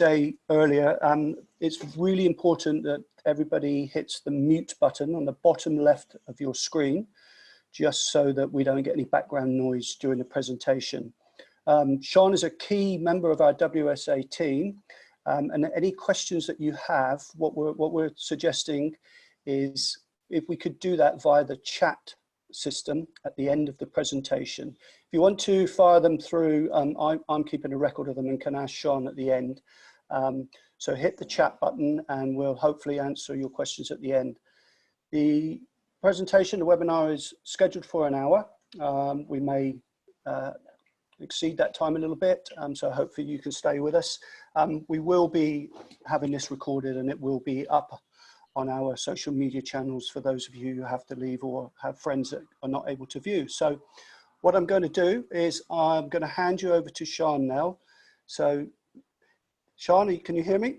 say earlier, it's really important that everybody hits the mute button on the bottom left of your screen, just so that we don't get any background noise during the presentation. Sian is a key member of our WSA team, and any questions that you have, what we're suggesting is if we could do that via the chat system at the end of the presentation. If you want to fire them through, I'm keeping a record of them and can ask Sian at the end. So hit the chat button and we'll hopefully answer your questions at the end. The presentation, the webinar is scheduled for an hour. We may exceed that time a little bit, so hopefully you can stay with us. We will be having this recorded and it will be up on our social media channels for those of you who have to leave or have friends that are not able to view. So what I'm going to do is I'm going to hand you over to Sian now. So Sian, can you hear me?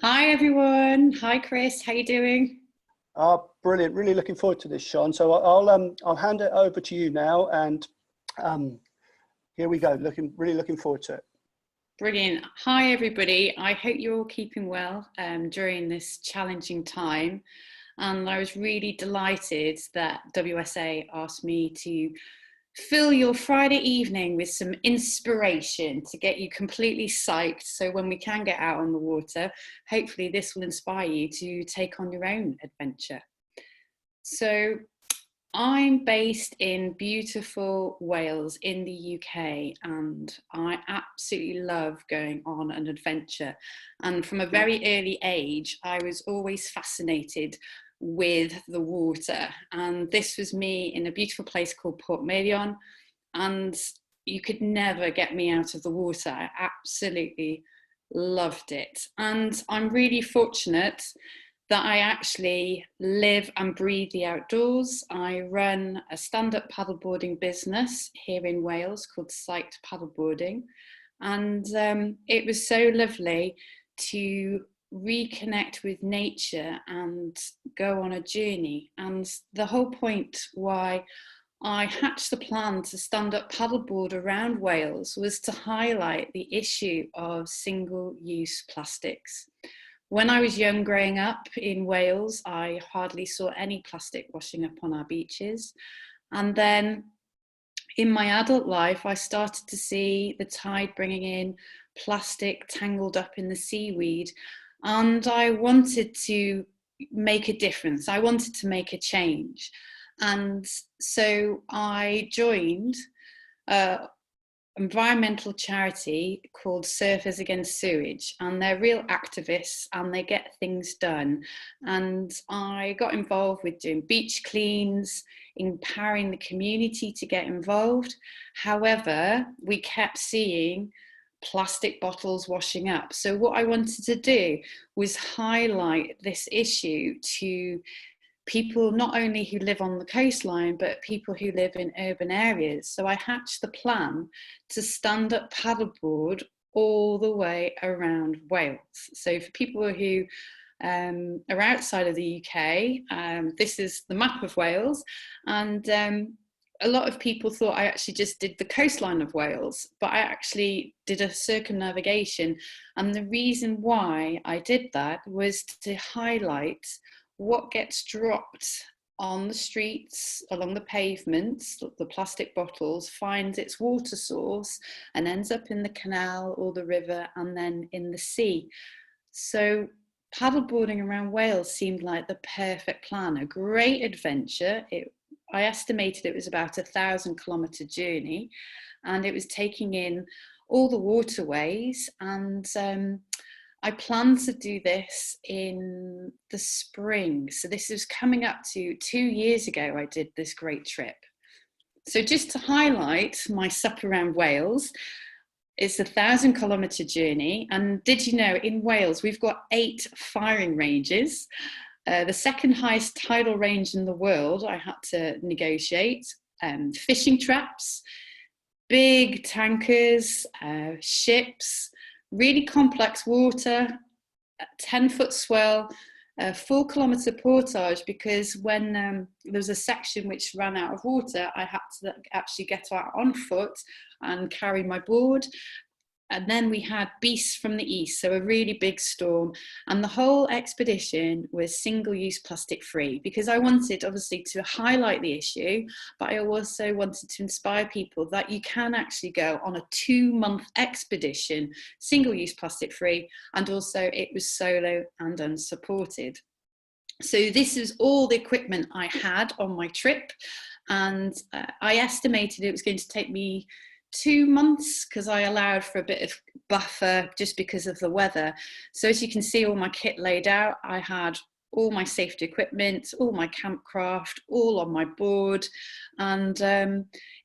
Hi everyone. Hi Chris, how you doing? Brilliant, really looking forward to this, Sian. So I'll hand it over to you now, and here we go, really looking forward to it. Brilliant. Hi everybody, I hope you're all keeping well during this challenging time, and I was really delighted that WSA asked me to fill your Friday evening with some inspiration to get you completely psyched, so when we can get out on the water, hopefully this will inspire you to take on your own adventure. So I'm based in beautiful Wales in the UK, and I absolutely love going on an adventure. And from a very early age, I was always fascinated with the water. And this was me in a beautiful place called Portmeirion, and you could never get me out of the water. I absolutely loved it. And I'm really fortunate that I actually live and breathe the outdoors. I run a stand-up paddleboarding business here in Wales called Untitled Paddleboarding. And it was so lovely to reconnect with nature and go on a journey. And the whole point why I hatched the plan to stand up paddleboard around Wales was to highlight the issue of single-use plastics. When I was young growing up in Wales, I hardly saw any plastic washing up on our beaches. And then in my adult life, I started to see the tide bringing in plastic tangled up in the seaweed. And I wanted to make a difference. I wanted to make a change. And so I joined environmental charity called Surfers Against Sewage, and they're real activists and they get things done. And I got involved with doing beach cleans, empowering the community to get involved. However, we kept seeing plastic bottles washing up. So what I wanted to do was highlight this issue to people not only who live on the coastline, but people who live in urban areas. So I hatched the plan to stand up paddleboard all the way around Wales. So for people who are outside of the UK, this is the map of Wales. And a lot of people thought I actually just did the coastline of Wales, but I actually did a circumnavigation. And the reason why I did that was to highlight what gets dropped on the streets, along the pavements, the plastic bottles, finds its water source and ends up in the canal or the river and then in the sea. So paddleboarding around Wales seemed like the perfect plan, a great adventure. I estimated it was about 1,000-kilometre journey, and it was taking in all the waterways. And I plan to do this in the spring. So this is coming up to 2 years ago, I did this great trip. So just to highlight my SUP around Wales, it's 1,000-kilometre journey. And did you know in Wales, we've got 8 firing ranges. The second highest tidal range in the world, I had to negotiate. Fishing traps, big tankers, ships, really complex water, 10-foot swell, a 4-kilometre portage, because when there was a section which ran out of water, I had to actually get out on foot and carry my board. and then we had beasts from the east, so a really big storm, and the whole expedition was single-use plastic free, because I wanted obviously to highlight the issue, but I also wanted to inspire people that you can actually go on a 2-month expedition single-use plastic free, and also it was solo and unsupported. So this is all the equipment I had on my trip, and I estimated it was going to take me 2 months, because I allowed for a bit of buffer just because of the weather. So as you can see, all my kit laid out, I had all my safety equipment, all my camp craft, all on my board, and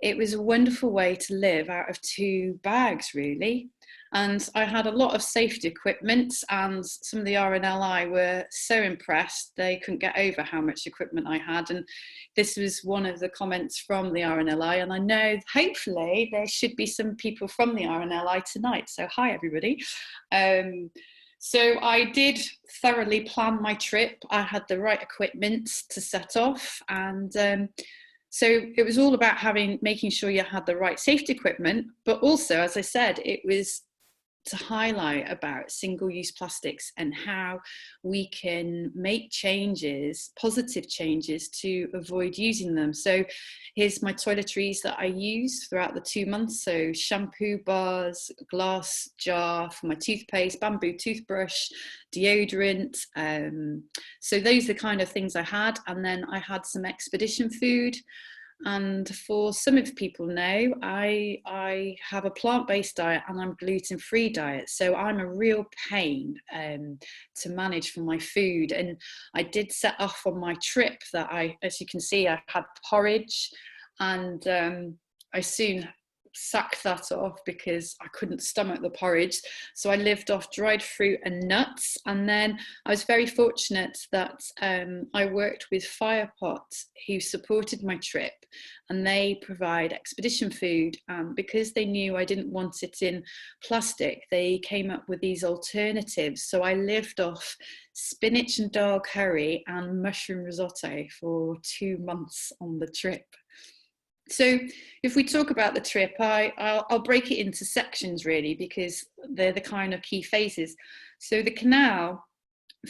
it was a wonderful way to live out of 2 bags, really. And I had a lot of safety equipment, and some of the RNLI were so impressed, they couldn't get over how much equipment I had. And this was one of the comments from the RNLI, and I know hopefully there should be some people from the RNLI tonight. So hi everybody. So I did thoroughly plan my trip. I had the right equipment to set off, and so it was all about making sure you had the right safety equipment, but also, as I said, it was to highlight about single-use plastics and how we can make changes, positive changes, to avoid using them. So here's my toiletries that I use throughout the 2 months. So shampoo bars, glass jar for my toothpaste, bamboo toothbrush, deodorant. So those are the kind of things I had. And then I had some expedition food. And for some of people know, I have a plant-based diet and I'm gluten-free diet. So I'm a real pain to manage for my food. And I did set off on my trip that as you can see, I had porridge, and I soon sacked that off because I couldn't stomach the porridge. So I lived off dried fruit and nuts. And then I was very fortunate that I worked with Firepot, who supported my trip, and they provide expedition food. Because they knew I didn't want it in plastic, they came up with these alternatives. So I lived off spinach and dal curry and mushroom risotto for 2 months on the trip. So if we talk about the trip, I'll break it into sections really, because they're the kind of key phases. So the canal,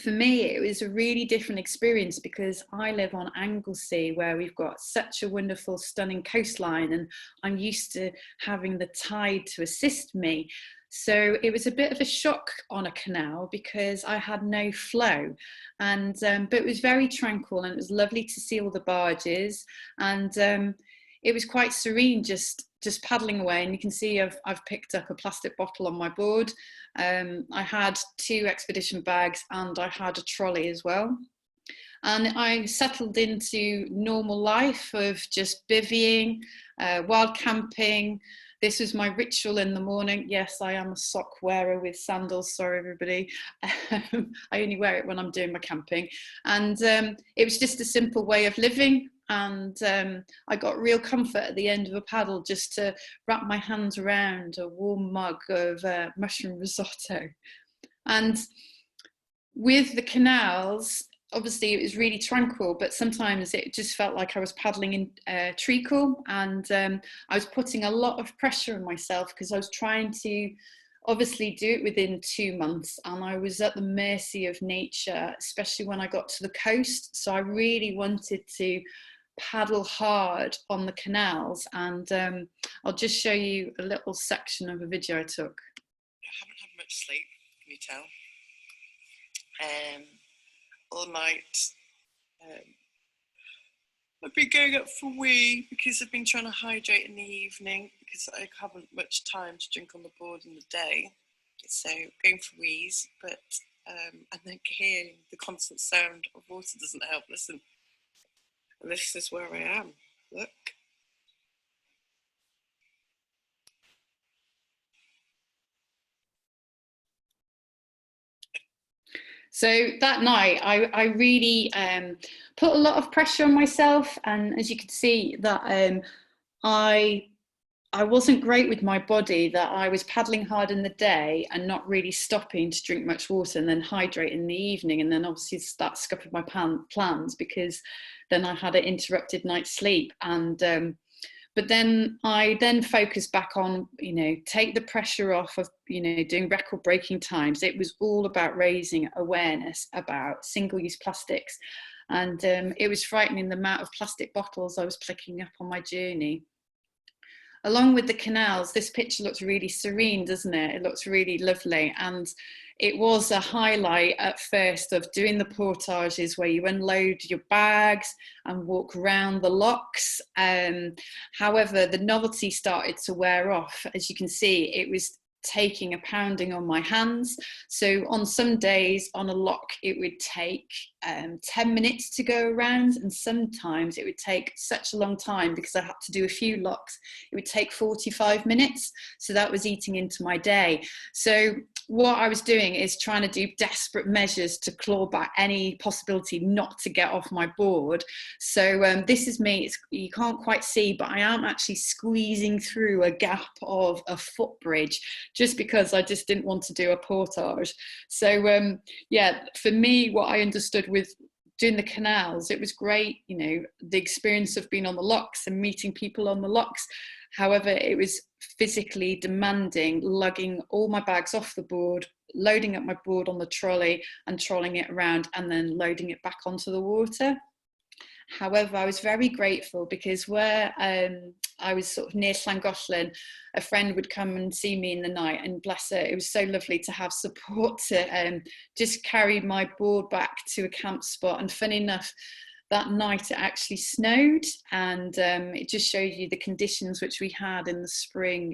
for me, it was a really different experience because I live on Anglesey, where we've got such a wonderful, stunning coastline, and I'm used to having the tide to assist me. So it was a bit of a shock on a canal because I had no flow, and but it was very tranquil, and it was lovely to see all the barges, and it was quite serene just paddling away. And you can see I've picked up a plastic bottle on my board. I had 2 expedition bags and I had a trolley as well. And I settled into normal life of just bivvying, wild camping. This was my ritual in the morning. Yes, I am a sock wearer with sandals. Sorry, everybody. I only wear it when I'm doing my camping. And it was just a simple way of living. And I got real comfort at the end of a paddle just to wrap my hands around a warm mug of mushroom risotto. And with the canals, obviously it was really tranquil, but sometimes it just felt like I was paddling in treacle, and I was putting a lot of pressure on myself because I was trying to obviously do it within 2 months, and I was at the mercy of nature, especially when I got to the coast. So I really wanted to paddle hard on the canals, and I'll just show you a little section of a video I took. I haven't had much sleep, can you tell? All night. I've been going up for wee because I've been trying to hydrate in the evening because I haven't much time to drink on the board in the day. So going for wees, but and then hearing the constant sound of water doesn't help. Listen, and this is where I am. Look. So that night, I really put a lot of pressure on myself, and as you can see, that I wasn't great with my body. That I was paddling hard in the day and not really stopping to drink much water, and then hydrate in the evening, and then obviously that scuppered my plans because then I had an interrupted night's sleep. And But then I then focused back on, you know, take the pressure off of, you know, doing record breaking times. It was all about raising awareness about single-use plastics. And it was frightening the amount of plastic bottles I was picking up on my journey. Along with the canals, this picture looks really serene, doesn't it? It looks really lovely. And it was a highlight at first of doing the portages where you unload your bags and walk around the locks. However, the novelty started to wear off. As you can see, it was taking a pounding on my hands. So on some days on a lock, it would take 10 minutes to go around, and sometimes it would take such a long time because I had to do a few locks. It would take 45 minutes. So that was eating into my day. So what I was doing is trying to do desperate measures to claw back any possibility not to get off my board. So this is me. You can't quite see, but I am actually squeezing through a gap of a footbridge just because I just didn't want to do a portage. So yeah, for me, what I understood with doing the canals, it was great, you know, the experience of being on the locks and meeting people on the locks. However, it was physically demanding, lugging all my bags off the board, loading up my board on the trolley and trolling it around and then loading it back onto the water. However, I was very grateful because where I was sort of near Llangollen, a friend would come and see me in the night, and bless her, it was so lovely to have support to just carry my board back to a camp spot. And funny enough, that night it actually snowed, and it just shows you the conditions which we had in the spring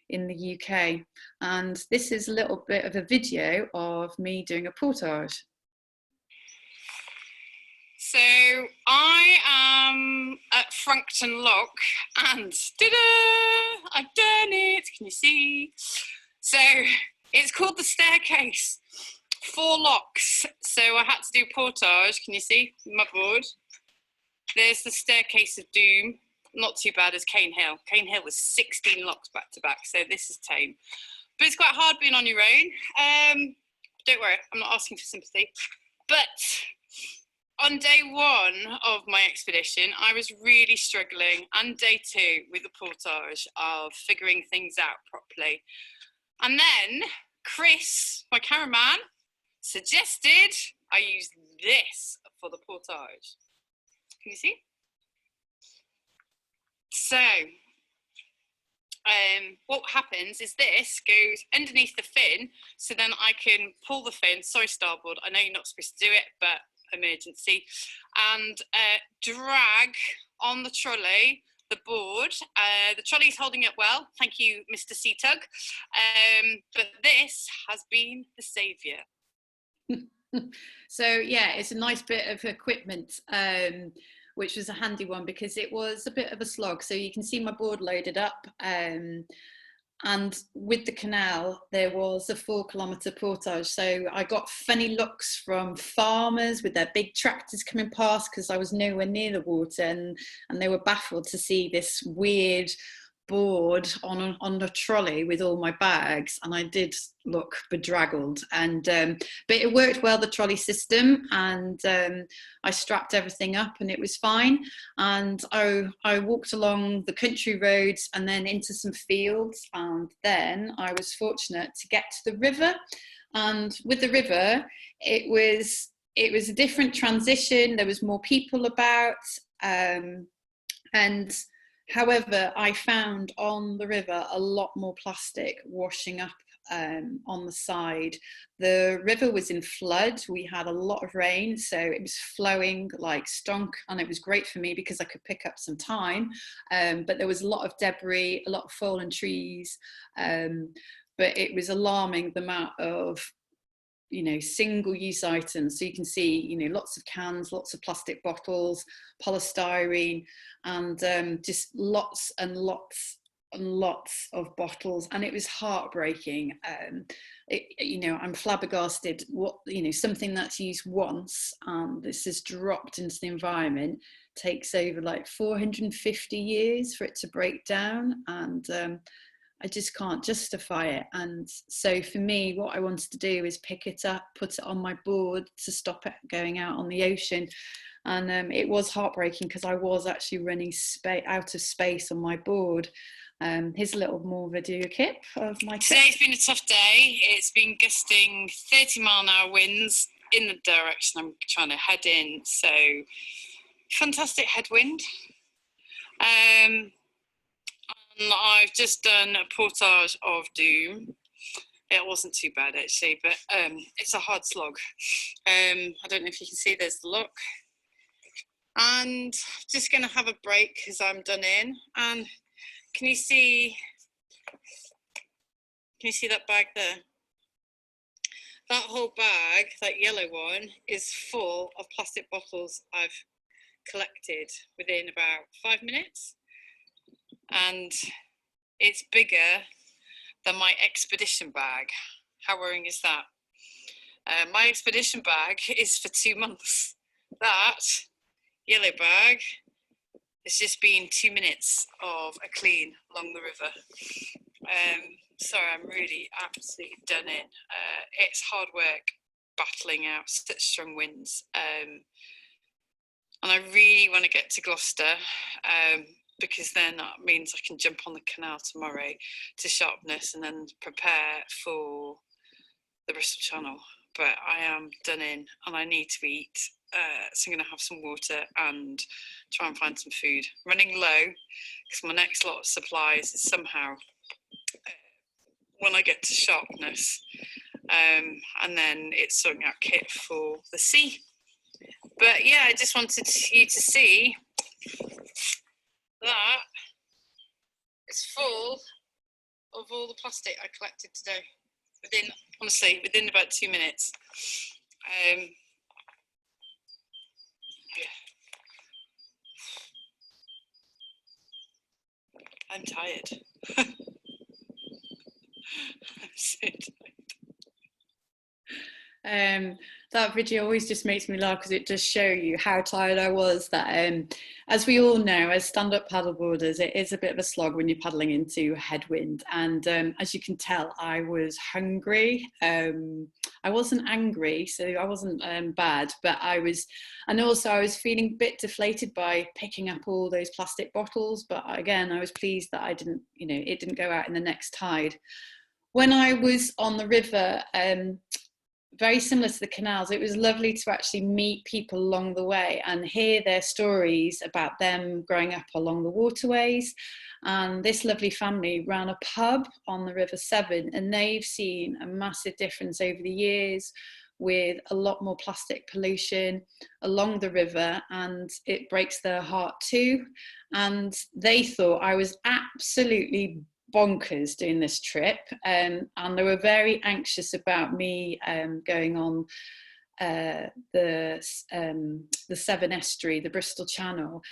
in the UK. And this is a little bit of a video of me doing a portage. So I am at Frankton Lock, and ta-da! I've done it, can you see? So it's called the staircase, 4 locks. So I had to do portage, can you see my board? There's the staircase of doom, not too bad as Cane Hill. Cane Hill was 16 locks back to back, so this is tame. But it's quite hard being on your own. Don't worry, I'm not asking for sympathy. But on day 1 of my expedition, I was really struggling, and day 2 with the portage of figuring things out properly. And then Chris, my cameraman, suggested I use this for the portage. Can you see? So what happens is this goes underneath the fin, so then I can pull the fin, sorry starboard, I know you're not supposed to do it, but emergency, and drag on the trolley the board. The trolley's holding it well, thank you Mr. Seatug, but this has been the saviour. So yeah, it's a nice bit of equipment, which was a handy one because it was a bit of a slog. So you can see my board loaded up, and with the canal there was a 4-kilometre portage. So I got funny looks from farmers with their big tractors coming past because I was nowhere near the water, and they were baffled to see this weird board on a trolley with all my bags, and I did look bedraggled, and but it worked well, the trolley system, and I strapped everything up and it was fine. And I walked along the country roads and then into some fields, and then I was fortunate to get to the river. And with the river, it was a different transition. There was more people about, and however, I found on the river a lot more plastic washing up on the side. The river was in flood. We had a lot of rain, so it was flowing like stonk, and it was great for me because I could pick up some time. But there was a lot of debris, a lot of fallen trees, but it was alarming the amount of, you know, single-use items. So you can see, you know, lots of cans, lots of plastic bottles, polystyrene, and just lots and lots and lots of bottles. And it was heartbreaking. You know, I'm flabbergasted. What, you know, something that's used once, this is dropped into the environment, takes over like 450 years for it to break down. And I just can't justify it. And so for me, what I wanted to do is pick it up, put it on my board to stop it going out on the ocean. And it was heartbreaking because I was actually running out of space on my board. Here's a little more video clip of my trip. Today's been a tough day. It's been gusting 30-mile-an-hour winds in the direction I'm trying to head in. So fantastic headwind. And I've just done a portage of doom. It wasn't too bad actually, but it's a hard slog. I don't know if you can see, there's the lock. And just going to have a break because I'm done in. And can you see that bag there? That whole bag, that yellow one, is full of plastic bottles I've collected within about 5 minutes. And it's bigger than my expedition bag. How worrying is that? My expedition bag is for 2 months. That yellow bag has just been 2 minutes of a clean along the river. Sorry, I'm really absolutely done in. It's hard work battling out such strong winds. And I really want to get to Gloucester because then that means I can jump on the canal tomorrow to Sharpness and then prepare for the Bristol Channel. But I am done in and I need to eat. So I'm going to have some water and try and find some food. Running low because my next lot of supplies is somehow when I get to Sharpness, and then it's sorting out kit for the sea. But yeah, I just wanted you to see that it's full of all the plastic I collected today. Within about 2 minutes. I'm tired. I'm so tired. That video always just makes me laugh because it does show you how tired I was. That as we all know, as stand-up paddleboarders, it is a bit of a slog when you're paddling into a headwind. And as you can tell, I was hungry. I wasn't angry, so I wasn't bad, but I was feeling a bit deflated by picking up all those plastic bottles. But again, I was pleased that it didn't go out in the next tide. When I was on the river, very similar to the canals, it was lovely to actually meet people along the way and hear their stories about them growing up along the waterways. And this lovely family ran a pub on the River Severn, and they've seen a massive difference over the years with a lot more plastic pollution along the river, and it breaks their heart too. And they thought I was absolutely bonkers doing this trip, and they were very anxious about me going on the Severn Estuary, the Bristol Channel,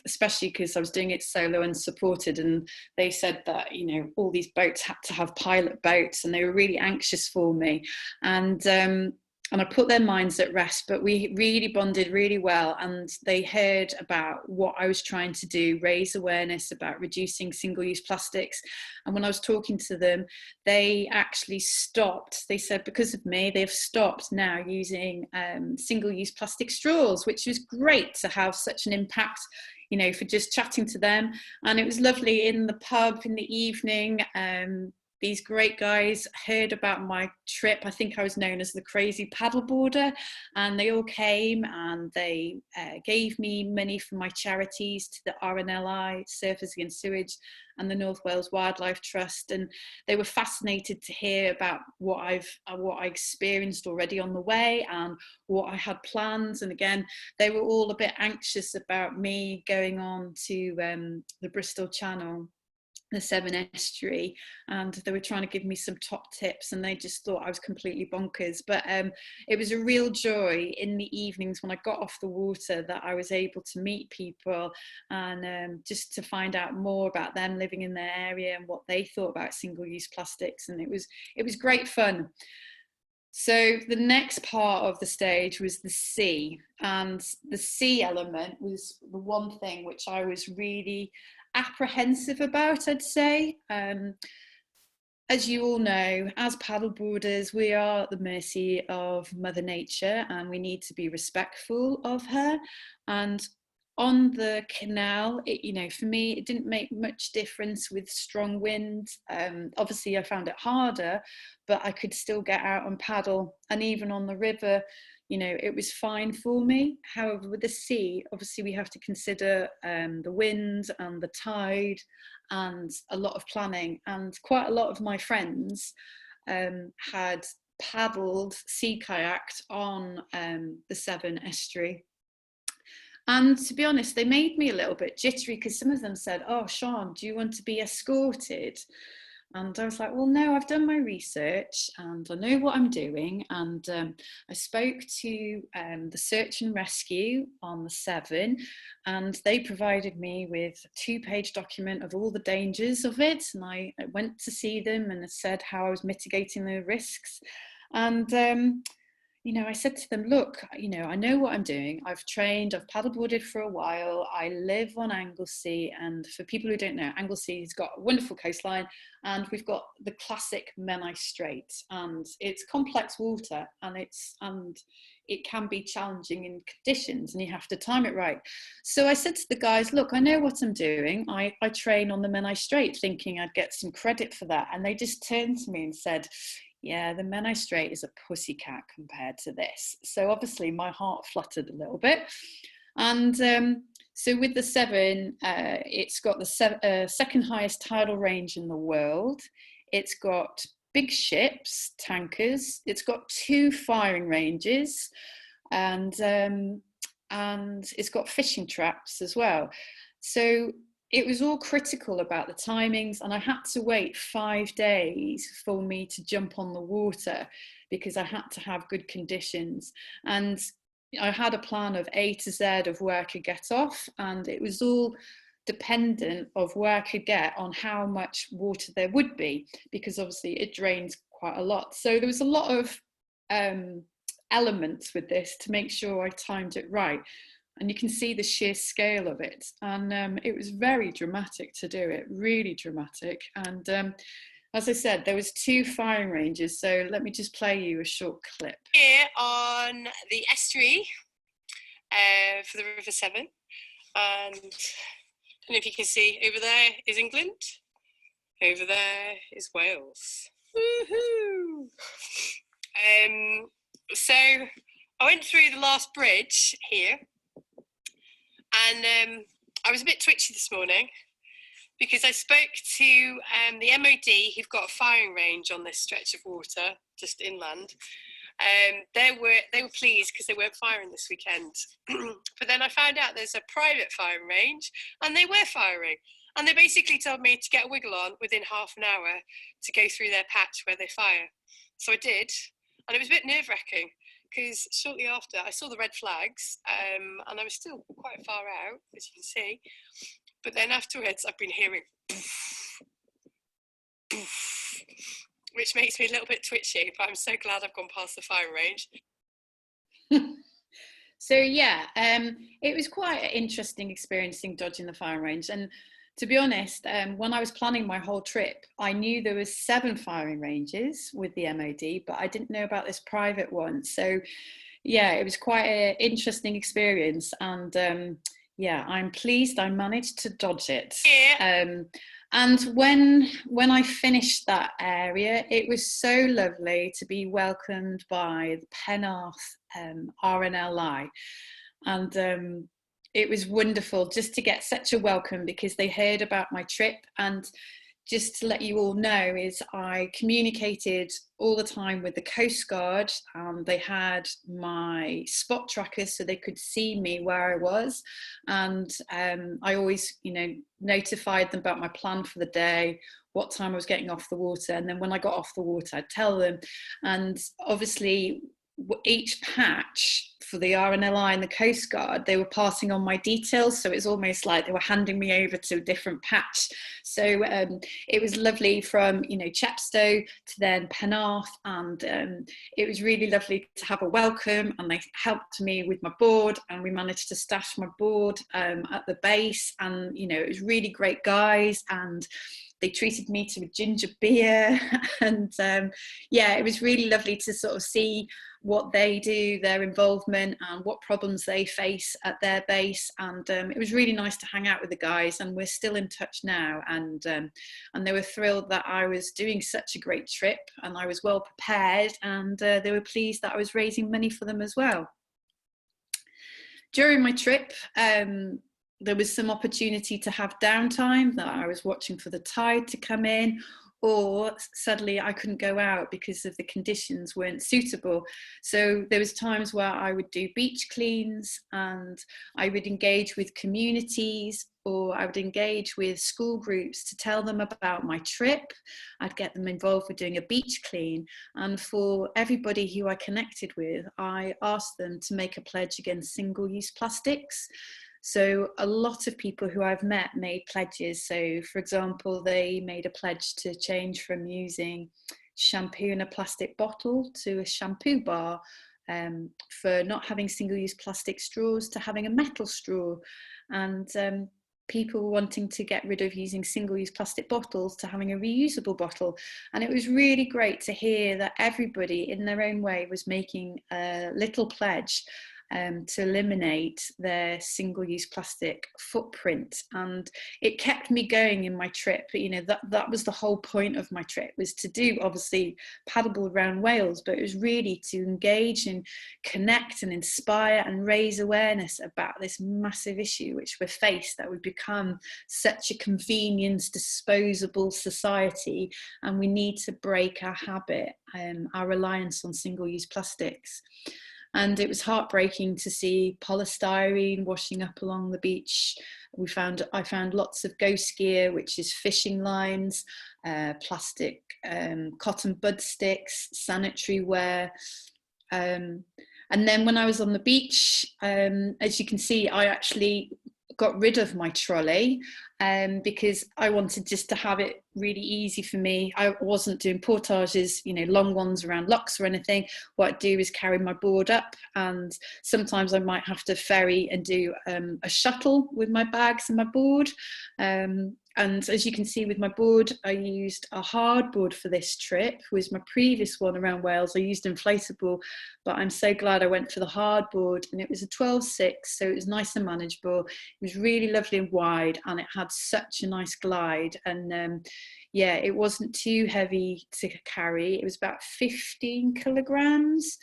especially because I was doing it solo and supported, and they said that all these boats had to have pilot boats, and they were really anxious for me. And I put their minds at rest, but we really bonded really well, and they heard about what I was trying to do, raise awareness about reducing single-use plastics. And when I was talking to them, they actually stopped. They said because of me, they've stopped now using single-use plastic straws, which was great to have such an impact, for just chatting to them. And it was lovely in the pub in the evening. These great guys heard about my trip. I think I was known as the crazy paddleboarder, and they all came and they gave me money from my charities to the RNLI, Surfers Against Sewage, and the North Wales Wildlife Trust. And they were fascinated to hear about what I experienced already on the way and what I had planned. And again, they were all a bit anxious about me going on to the Bristol Channel, the Severn Estuary, and they were trying to give me some top tips, and they just thought I was completely bonkers. But it was a real joy in the evenings when I got off the water that I was able to meet people and just to find out more about them living in their area and what they thought about single-use plastics, and it was great fun. So the next part of the stage was the sea, and the sea element was the one thing which I was really apprehensive about, I'd say. As you all know, as paddleboarders, we are at the mercy of Mother Nature, and we need to be respectful of her. And on the canal, for me, it didn't make much difference with strong wind. Obviously, I found it harder, but I could still get out and paddle. And even on the river, it was fine for me. However, with the sea, obviously, we have to consider the wind and the tide and a lot of planning. And quite a lot of my friends had paddled, sea kayaked on the Severn estuary. And to be honest, they made me a little bit jittery, because some of them said, "Oh, Sian, do you want to be escorted?" And I was like, well, no, I've done my research and I know what I'm doing. And I spoke to the search and rescue on the Severn, and they provided me with a 2-page document of all the dangers of it. And I went to see them and said how I was mitigating the risks. And I said to them, look, I know what I'm doing. I've trained, I've paddleboarded for a while. I live on Anglesey. And for people who don't know, Anglesea's got a wonderful coastline, and we've got the classic Menai Strait, and it's complex water, and it can be challenging in conditions, and you have to time it right. So I said to the guys, look, I know what I'm doing. I train on the Menai Strait, thinking I'd get some credit for that. And they just turned to me and said, yeah, the Menai Strait is a pussycat compared to this. So obviously my heart fluttered a little bit. And so with the Severn, it's got the second highest tidal range in the world. It's got big ships, tankers. It's got 2 firing ranges, and it's got fishing traps as well. So it was all critical about the timings, and I had to wait 5 days for me to jump on the water, because I had to have good conditions. And I had a plan of A to Z of where I could get off, and it was all dependent of where I could get on how much water there would be, because obviously it drains quite a lot. So there was a lot of elements with this to make sure I timed it right. And you can see the sheer scale of it. And it was very dramatic to do it, really dramatic. And as I said, there was 2 firing ranges. So let me just play you a short clip. Here on the estuary for the River Severn. And I don't know if you can see, over there is England. Over there is Wales. Woohoo! So I went through the last bridge here. And I was a bit twitchy this morning, because I spoke to the MOD, who've got a firing range on this stretch of water, just inland. They were pleased because they weren't firing this weekend. But then I found out there's a private firing range, and they were firing. And they basically told me to get a wiggle on within half an hour to go through their patch where they fire. So I did, and it was a bit nerve-wracking, because shortly after I saw the red flags, and I was still quite far out, as you can see. But then afterwards, I've been hearing poof, poof, which makes me a little bit twitchy, but I'm so glad I've gone past the firing range. So yeah, it was quite an interesting experiencing dodging the firing range. And to be honest, when I was planning my whole trip, I knew there was 7 firing ranges with the MOD, but I didn't know about this private one. So yeah, it was quite an interesting experience. And yeah, I'm pleased I managed to dodge it. Yeah. And when I finished that area, it was so lovely to be welcomed by the Penarth RNLI. And it was wonderful just to get such a welcome, because they heard about my trip. And just to let you all know, is I communicated all the time with the Coast Guard. They had my spot trackers so they could see me where I was. And I always, notified them about my plan for the day, what time I was getting off the water. And then when I got off the water, I'd tell them. And obviously, each patch for the RNLI and the Coast Guard, they were passing on my details. So it's almost like they were handing me over to a different patch. So it was lovely from, you know, Chepstow to then Penarth, and it was really lovely to have a welcome, and they helped me with my board, and we managed to stash my board at the base, and, you know, it was really great guys, and they treated me to a ginger beer and yeah, it was really lovely to sort of see what they do, their involvement, and what problems they face at their base. And it was really nice to hang out with the guys, and we're still in touch now. And they were thrilled that I was doing such a great trip, and I was well prepared, and they were pleased that I was raising money for them as well. During my trip, there was some opportunity to have downtime, that I was watching for the tide to come in, or suddenly I couldn't go out because of the conditions weren't suitable. So there was times where I would do beach cleans, and I would engage with communities, or I would engage with school groups to tell them about my trip. I'd get them involved with doing a beach clean. And for everybody who I connected with, I asked them to make a pledge against single-use plastics. So a lot of people who I've met made pledges. So, for example, they made a pledge to change from using shampoo in a plastic bottle to a shampoo bar, for not having single-use plastic straws to having a metal straw, and people wanting to get rid of using single-use plastic bottles to having a reusable bottle. And it was really great to hear that everybody in their own way was making a little pledge to eliminate their single-use plastic footprint, and it kept me going in my trip. You know, that was the whole point of my trip, was to do, obviously, paddleboard around Wales, but it was really to engage and connect and inspire and raise awareness about this massive issue which we're faced, that we've become such a convenience, disposable society, and we need to break our habit, our reliance on single-use plastics. And it was heartbreaking to see polystyrene washing up along the beach. I found lots of ghost gear, which is fishing lines, plastic cotton bud sticks, sanitary ware. And then when I was on the beach, as you can see, I actually got rid of my trolley because I wanted just to have it really easy for me. I wasn't doing portages, you know, long ones around locks or anything. What I'd do is carry my board up, and sometimes I might have to ferry and do a shuttle with my bags and my board. And as you can see with my board, I used a hard board for this trip. With my previous one around Wales, I used inflatable, but I'm so glad I went for the hard board, and it was a 12.6, so it was nice and manageable. It was really lovely and wide, and it had such a nice glide. And yeah, it wasn't too heavy to carry. It was about 15 kilograms.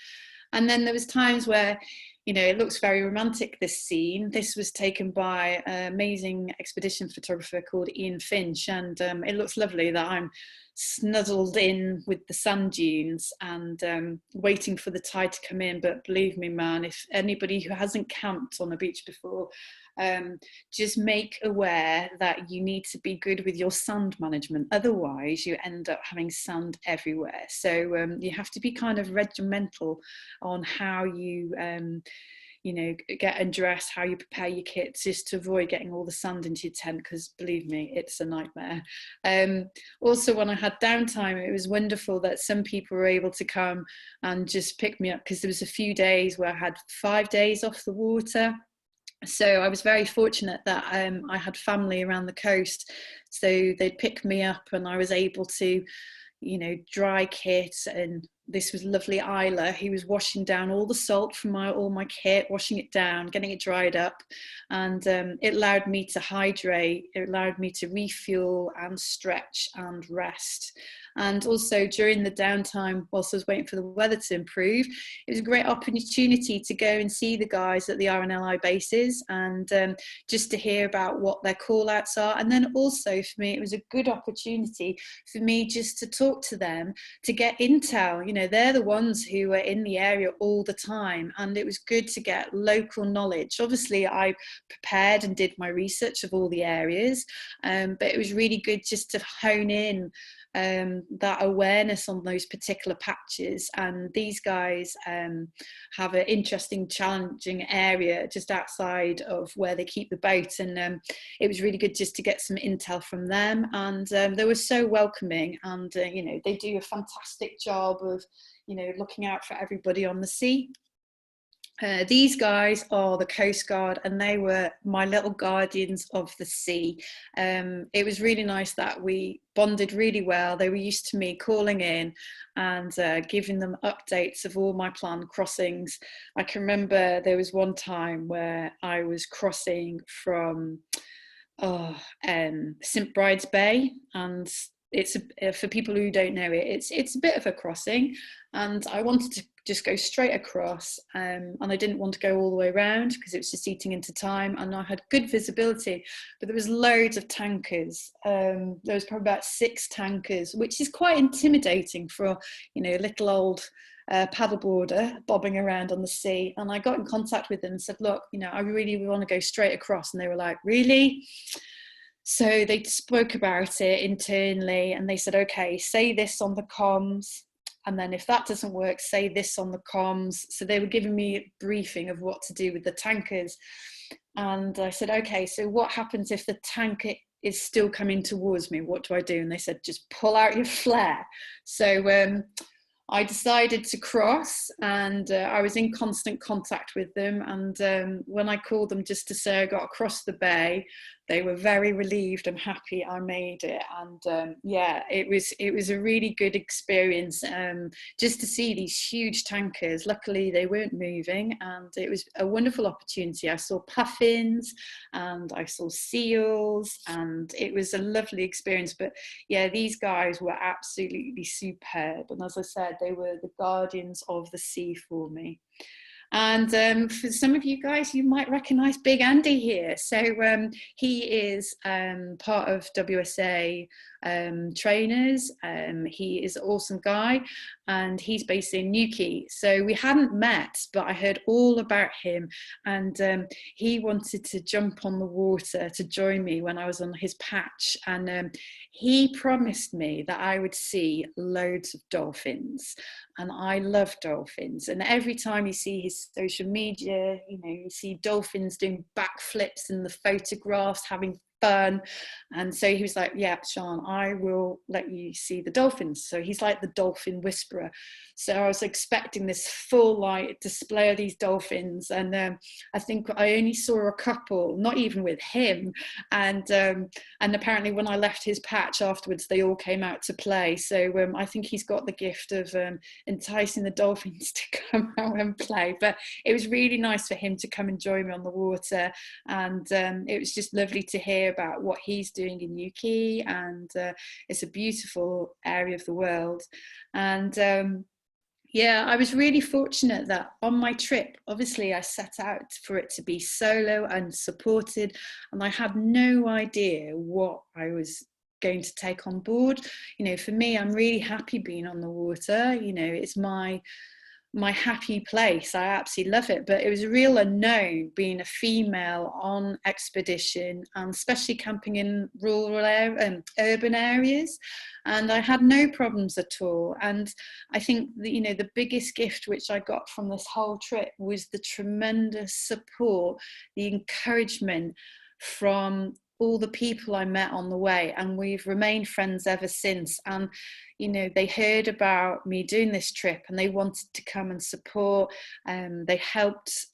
And then there was times where, you know, it looks very romantic, this scene. This was taken by an amazing expedition photographer called Ian Finch, and it looks lovely that I'm snuzzled in with the sand dunes and waiting for the tide to come in. But believe me, man, if anybody who hasn't camped on a beach before, just make aware that you need to be good with your sand management. Otherwise, you end up having sand everywhere. So you have to be kind of regimental on how you, you know, get undressed, how you prepare your kit, just to avoid getting all the sand into your tent, because believe me, it's a nightmare. Also, when I had downtime, it was wonderful that some people were able to come and just pick me up, because there was a few days where I had 5 days off the water. So I was very fortunate that I had family around the coast, so they'd pick me up, and I was able to, you know, dry kit. And this was lovely Isla, who was washing down all the salt from all my kit, washing it down, getting it dried up, and it allowed me to hydrate, it allowed me to refuel and stretch and rest. And also during the downtime, whilst I was waiting for the weather to improve, it was a great opportunity to go and see the guys at the RNLI bases, and just to hear about what their call outs are. And then also for me, it was a good opportunity for me just to talk to them, to get intel. You know, they're the ones who are in the area all the time, and it was good to get local knowledge. Obviously, I prepared and did my research of all the areas, but it was really good just to hone in that awareness on those particular patches. And these guys have an interesting, challenging area just outside of where they keep the boat, and it was really good just to get some intel from them. And they were so welcoming, and you know, they do a fantastic job of, you know, looking out for everybody on the sea. These guys are the Coast Guard, and they were my little guardians of the sea. It was really nice that we bonded really well. They were used to me calling in and giving them updates of all my planned crossings. I can remember there was one time where I was crossing from St Bride's Bay, and it's for people who don't know it, it's a bit of a crossing, and I wanted to just go straight across, and I didn't want to go all the way around because it was just eating into time, and I had good visibility, but there was loads of tankers. There was probably about 6 tankers, which is quite intimidating for, you know, a little old paddleboarder bobbing around on the sea. And I got in contact with them and said, look, you know, I really want to go straight across. And they were like, really? So they spoke about it internally, and they said, okay, say this on the comms, and then if that doesn't work, say this on the comms. So they were giving me a briefing of what to do with the tankers. And I said, okay, so what happens if the tanker is still coming towards me? What do I do? And they said, just pull out your flare. So I decided to cross, and I was in constant contact with them. And when I called them just to say I got across the bay, they were very relieved and happy I made it. And yeah, it was a really good experience, just to see these huge tankers. Luckily they weren't moving, and it was a wonderful opportunity. I saw puffins and I saw seals, and it was a lovely experience. But yeah, these guys were absolutely superb, and as I said, they were the guardians of the sea for me. And for some of you guys, you might recognize Big Andy here. So he is part of WSA trainers. He is an awesome guy, and he's based in Newquay. So we hadn't met, but I heard all about him, and he wanted to jump on the water to join me when I was on his patch. And he promised me that I would see loads of dolphins, and I love dolphins. And every time you see his social media, you know, you see dolphins doing backflips in the photographs, having fun. And so he was like, yeah, Sian, I will let you see the dolphins. So he's like the dolphin whisperer. So I was expecting this full like display of these dolphins, and I think I only saw a couple, not even with him. And apparently when I left his patch afterwards, they all came out to play. So I think he's got the gift of enticing the dolphins to come out and play. But it was really nice for him to come and join me on the water, and it was just lovely to hear about what he's doing in Newquay. And it's a beautiful area of the world. And yeah, I was really fortunate that on my trip, obviously I set out for it to be solo and supported, and I had no idea what I was going to take on board. You know, for me, I'm really happy being on the water. You know, it's my happy place. I absolutely love it. But it was a real unknown being a female on expedition, and especially camping in rural and urban areas. And I had no problems at all. And I think that, you know, the biggest gift which I got from this whole trip was the tremendous support, the encouragement from all the people I met on the way, and we've remained friends ever since. And you know, they heard about me doing this trip and they wanted to come and support. They helped.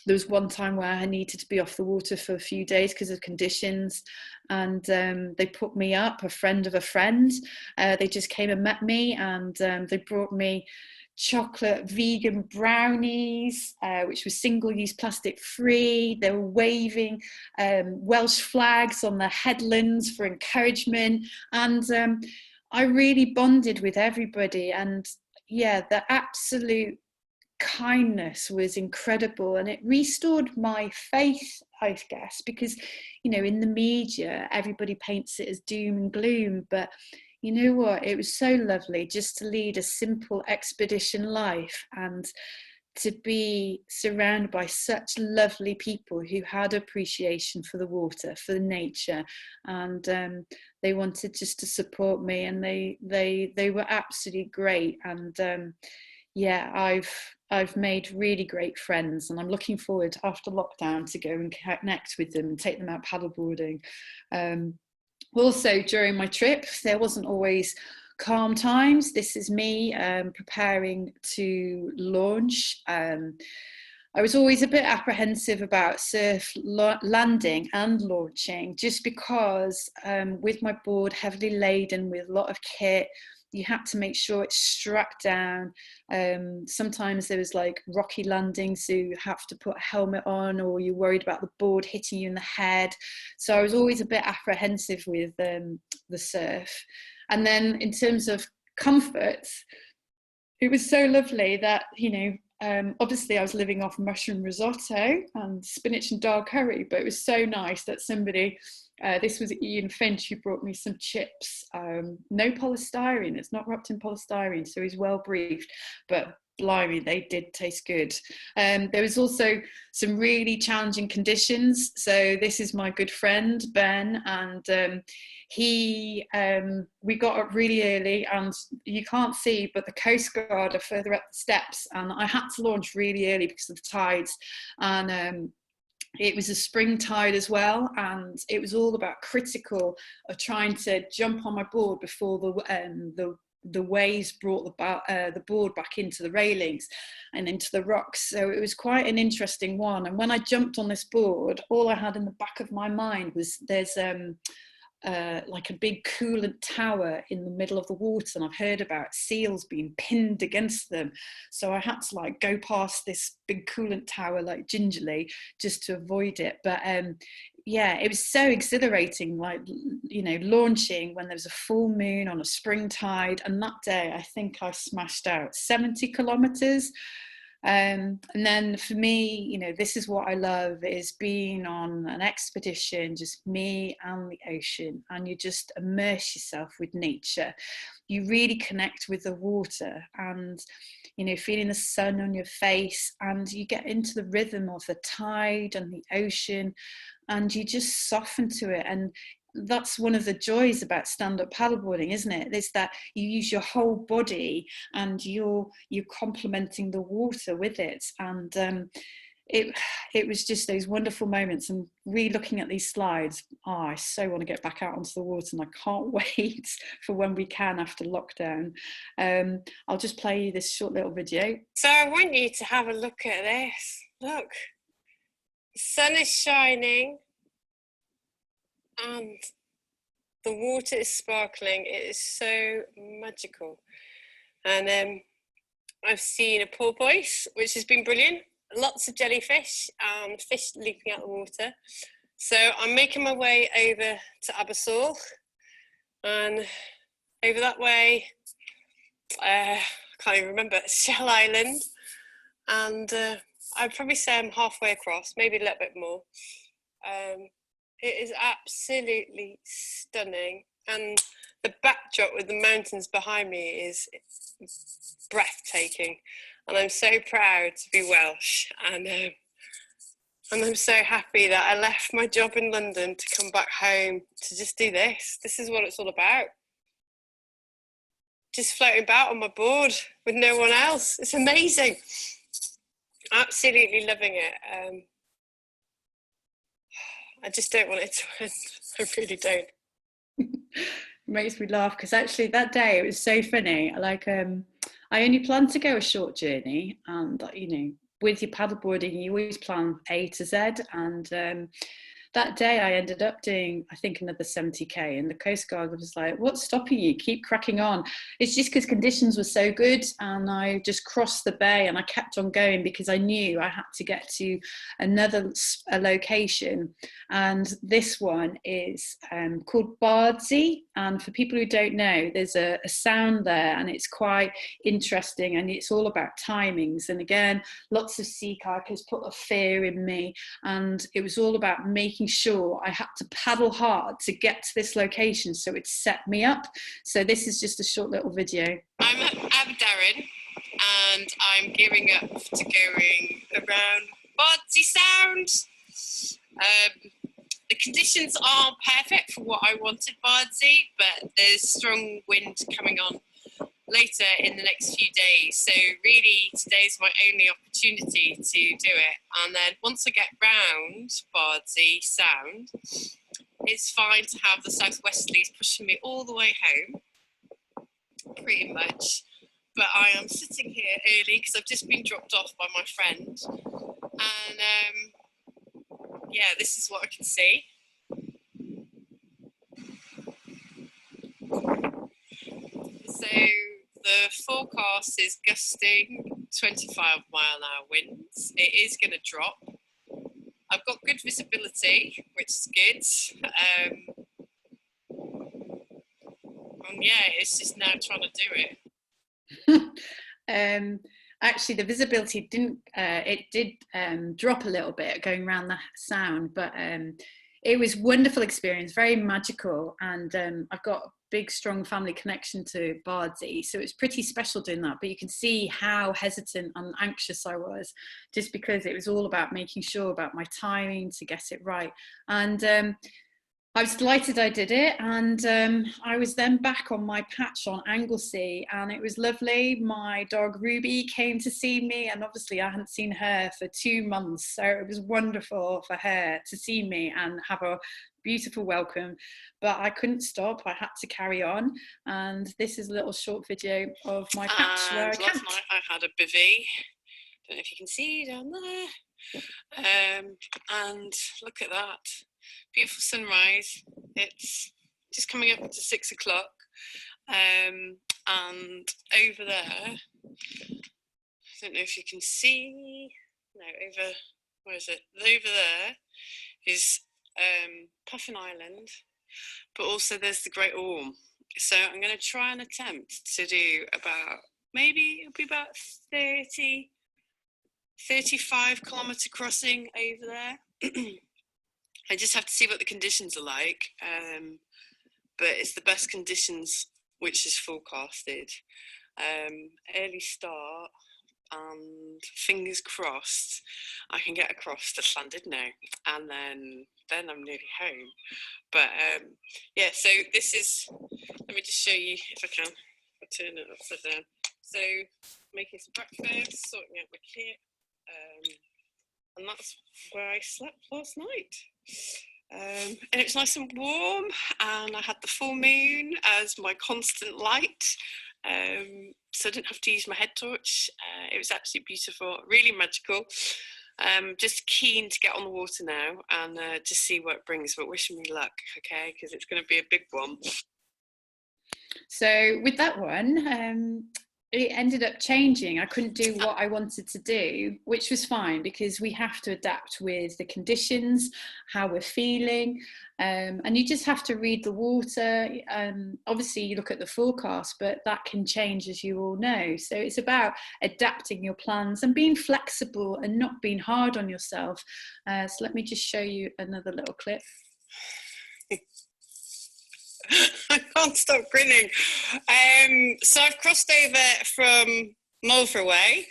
There was one time where I needed to be off the water for a few days because of conditions, and they put me up, a friend of a friend. They just came and met me, and they brought me chocolate vegan brownies, which was single-use plastic free. They were waving Welsh flags on the headlands for encouragement, and I really bonded with everybody. And yeah, the absolute kindness was incredible, and it restored my faith, I guess, because, you know, in the media everybody paints it as doom and gloom, but you know what, it was so lovely just to lead a simple expedition life and to be surrounded by such lovely people who had appreciation for the water, for the nature, and they wanted just to support me, and they were absolutely great. And yeah, I've made really great friends, and I'm looking forward after lockdown to go and connect with them and take them out paddleboarding. Also, during my trip, there wasn't always calm times. This is me preparing to launch. I was always a bit apprehensive about surf landing and launching, just because with my board heavily laden with a lot of kit, you had to make sure it's strapped down. Sometimes there was like rocky landings, so you have to put a helmet on, or you're worried about the board hitting you in the head. So I was always a bit apprehensive with the surf. And then in terms of comfort, it was so lovely that, you know, obviously I was living off mushroom risotto and spinach and dal curry, but it was so nice that somebody, this was Ian Finch, who brought me some chips, no polystyrene, it's not wrapped in polystyrene, so he's well briefed, but blimey, they did taste good. There was also some really challenging conditions. So this is my good friend Ben, and we got up really early, and you can't see, but the Coast Guard are further up the steps, and I had to launch really early because of the tides, and it was a spring tide as well, and it was all about critical of trying to jump on my board before the waves brought the board back into the railings and into the rocks. So it was quite an interesting one. And when I jumped on this board, all I had in the back of my mind was there's like a big coolant tower in the middle of the water, and I've heard about seals being pinned against them, so I had to like go past this big coolant tower like gingerly just to avoid it. But yeah, it was so exhilarating, like, you know, launching when there was a full moon on a spring tide. And that day I think I smashed out 70 kilometers. And then for me, you know, this is what I love, is being on an expedition, just me and the ocean, and you just immerse yourself with nature. You really connect with the water, and, you know, feeling the sun on your face, and you get into the rhythm of the tide and the ocean, and you just soften to it. And that's one of the joys about stand-up paddleboarding, isn't it? Is that you use your whole body, and you're complementing the water with it. And it was just those wonderful moments. And re-looking at these slides, I so want to get back out onto the water, and I can't wait for when we can after lockdown. I'll just play you this short little video. So I want you to have a look at this. Look, the sun is shining, and the water is sparkling. It is so magical. And I've seen a porpoise, which has been brilliant. Lots of jellyfish and fish leaping out the water. So I'm making my way over to Abersall, and over that way, I can't even remember, Shell Island. And I'd probably say I'm halfway across, maybe a little bit more. It is absolutely stunning, and the backdrop with the mountains behind me is breathtaking, and I'm so proud to be Welsh, and I'm so happy that I left my job in London to come back home to just do this. This is what it's all about. Just floating about on my board with no one else. It's amazing. Absolutely loving it. I just don't want it to end. I really don't. It makes me laugh, because actually that day it was so funny. Like, I only planned to go a short journey, and, you know, with your paddleboarding, you always plan A to Z. And that day I ended up doing, I think, another 70k, and the Coast Guard was like, what's stopping you? Keep cracking on. It's just because conditions were so good, and I just crossed the bay and I kept on going because I knew I had to get to another location. And this one is called Bardsey, and for people who don't know, there's a sound there, and it's quite interesting, and it's all about timings. And again, lots of sea kayakers put a fear in me, and it was all about making sure I had to paddle hard to get to this location, so it set me up. So this is just a short little video. I'm at Abderryn, and I'm gearing up to going around Bardsey Sound. The conditions aren't perfect for what I wanted Bardsey, but there's strong wind coming on later in the next few days, so really today's my only opportunity to do it. And then once I get round Bardsey Sound, it's fine to have the southwesterlies pushing me all the way home, pretty much. But I am sitting here early because I've just been dropped off by my friend, and yeah, this is what I can see. So the forecast is gusting 25-mile-an-hour winds. It is going to drop. I've got good visibility, which is good. And yeah, it's just now trying to do it. Actually, the visibility did drop a little bit going around the sound, but it was a wonderful experience, very magical, and I've got a big strong family connection to Bardsey, so it's pretty special doing that. But you can see how hesitant and anxious I was, just because it was all about making sure about my timing to get it right. And I was delighted I did it, and I was then back on my patch on Anglesey, and it was lovely. My dog Ruby came to see me, and obviously I hadn't seen her for 2 months, so it was wonderful for her to see me and have a beautiful welcome. But I couldn't stop, I had to carry on, and this is a little short video of my patch where I camped. Last night I had a bivvy, don't know if you can see down there, and look at that. Beautiful sunrise. It's just coming up to 6 o'clock, and over there, I don't know if you can see, no, over, where is it? Over there is Puffin Island, but also there's the Great Orme. So I'm going to try and attempt to do about, maybe it'll be about 35 kilometre crossing over there. I just have to see what the conditions are like, but it's the best conditions which is forecasted. Early start, and fingers crossed I can get across to Llandudno, and then I'm nearly home. But yeah, so this is, let me just show you if I can. I'll turn it upside down. So making some breakfast, sorting out my kit, and that's where I slept last night. And it's nice and warm, and I had the full moon as my constant light, so I didn't have to use my head torch. It was absolutely beautiful, really magical. Just keen to get on the water now and just see what it brings, but wishing me luck, okay, because it's going to be a big one. So with that one, it ended up changing. I couldn't do what I wanted to do, which was fine, because we have to adapt with the conditions, how we're feeling, and you just have to read the water. Obviously you look at the forecast, but that can change, as you all know. So it's about adapting your plans and being flexible and not being hard on yourself. So let me just show you another little clip. I can't stop grinning. So I've crossed over from Mulver way,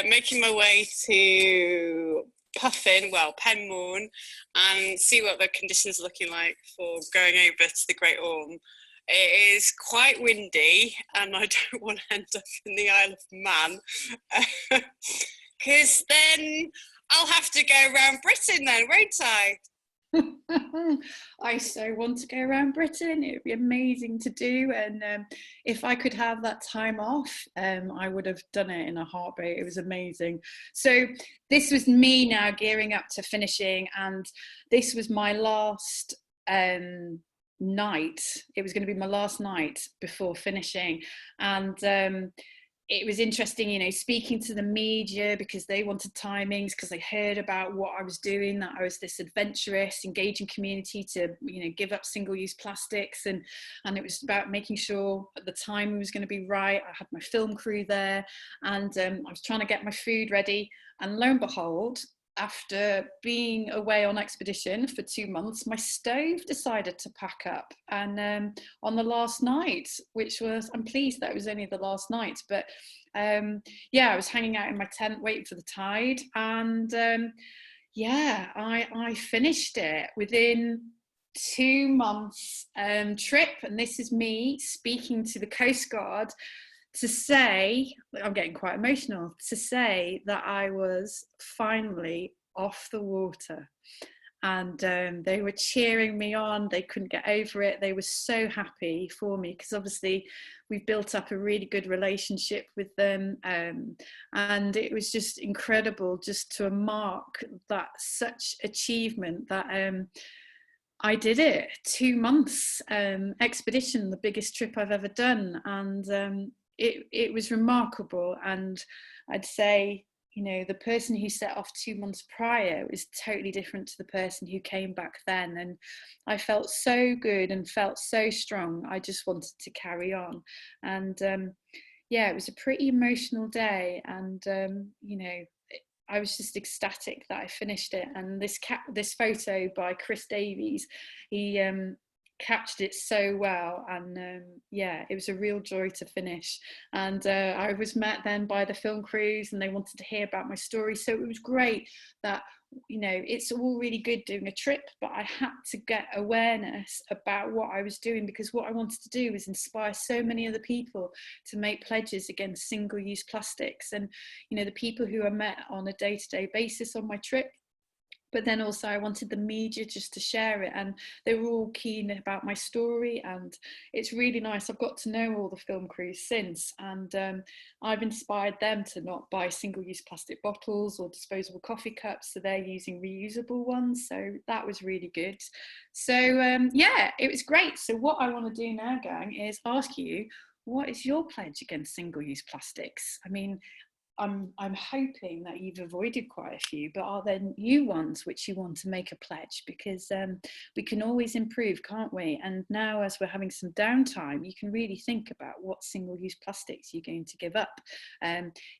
making my way to Puffin, well, Penmorn, and see what the conditions are looking like for going over to the Great Orme. It is quite windy, and I don't want to end up in the Isle of Man, because then I'll have to go around Britain then, won't I? I so want to go around Britain. It would be amazing to do, and if I could have that time off, I would have done it in a heartbeat. It was amazing. So this was me now gearing up to finishing, and this was my last night. It was going to be my last night before finishing, and it was interesting, you know, speaking to the media, because they wanted timings, because they heard about what I was doing, that I was this adventurous, engaging community to, you know, give up single-use plastics, and it was about making sure the timing was going to be right. I had my film crew there, and I was trying to get my food ready, and lo and behold, after being away on expedition for 2 months, my stove decided to pack up, and on the last night, which was, I'm pleased that it was only the last night, but yeah, I was hanging out in my tent waiting for the tide, and yeah, I finished it within 2 months trip. And this is me speaking to the Coast Guard to say, I'm getting quite emotional, to say that I was finally off the water. And they were cheering me on. They couldn't get over it. They were so happy for me, because obviously we've built up a really good relationship with them, and it was just incredible just to mark that such achievement that I did it. 2 months expedition, the biggest trip I've ever done, and it was remarkable. And I'd say, you know, the person who set off 2 months prior was totally different to the person who came back then. And I felt so good and felt so strong. I just wanted to carry on. And yeah, it was a pretty emotional day. And, you know, I was just ecstatic that I finished it. And this photo by Chris Davies, he captured it so well. And yeah, it was a real joy to finish. And I was met then by the film crews, and they wanted to hear about my story. So it was great that, you know, it's all really good doing a trip, but I had to get awareness about what I was doing, because what I wanted to do was inspire so many other people to make pledges against single-use plastics. And, you know, the people who I met on a day-to-day basis on my trip, but then also I wanted the media just to share it, and they were all keen about my story. And it's really nice. I've got to know all the film crews since, and I've inspired them to not buy single-use plastic bottles or disposable coffee cups, so they're using reusable ones. So that was really good. So yeah, it was great. So what I want to do now, gang, is ask you, what is your pledge against single-use plastics? I mean, I'm hoping that you've avoided quite a few, but are there new ones which you want to make a pledge? Because we can always improve, can't we? And now, as we're having some downtime, you can really think about what single-use plastics you're going to give up.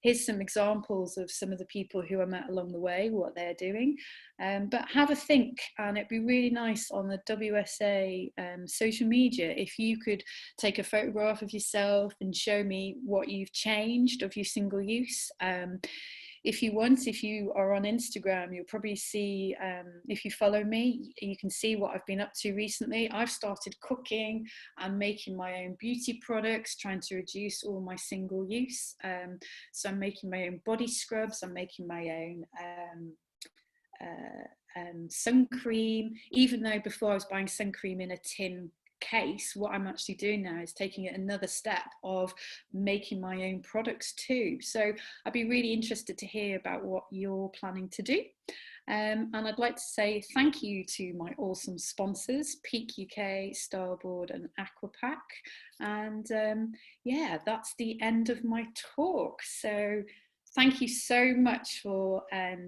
Here's some examples of some of the people who I met along the way, what they're doing. But have a think, and it'd be really nice on the WSA social media if you could take a photograph of yourself and show me what you've changed of your single use. If you want, if you are on Instagram, you'll probably see, if you follow me, you can see what I've been up to recently. I've started cooking and making my own beauty products, trying to reduce all my single use. So I'm making my own body scrubs, I'm making my own sun cream, even though before I was buying sun cream in a tin case. What I'm actually doing now is taking it another step of making my own products too. So I'd be really interested to hear about what you're planning to do. And I'd like to say thank you to my awesome sponsors, Peak UK, Starboard and Aquapack. And yeah, that's the end of my talk. So thank you so much for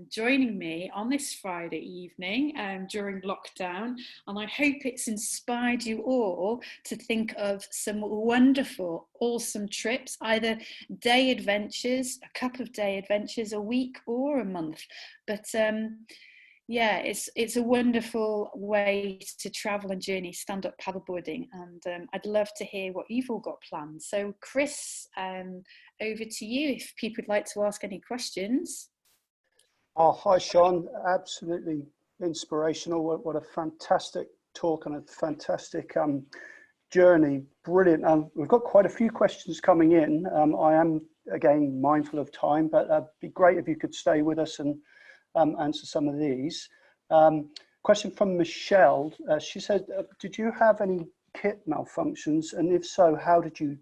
joining me on this Friday evening during lockdown, and I hope it's inspired you all to think of some wonderful, awesome trips, either day adventures, a couple of day adventures, a week or a month. But yeah, it's a wonderful way to travel and journey, stand-up paddleboarding, and I'd love to hear what you've all got planned. So Chris, over to you if people would like to ask any questions. Oh, hi Sean, absolutely inspirational. What a fantastic talk and a fantastic journey, brilliant. We've got quite a few questions coming in. I am again mindful of time, but it'd be great if you could stay with us and answer some of these. Question from Michelle. She said, did you have any kit malfunctions? And if so, how did you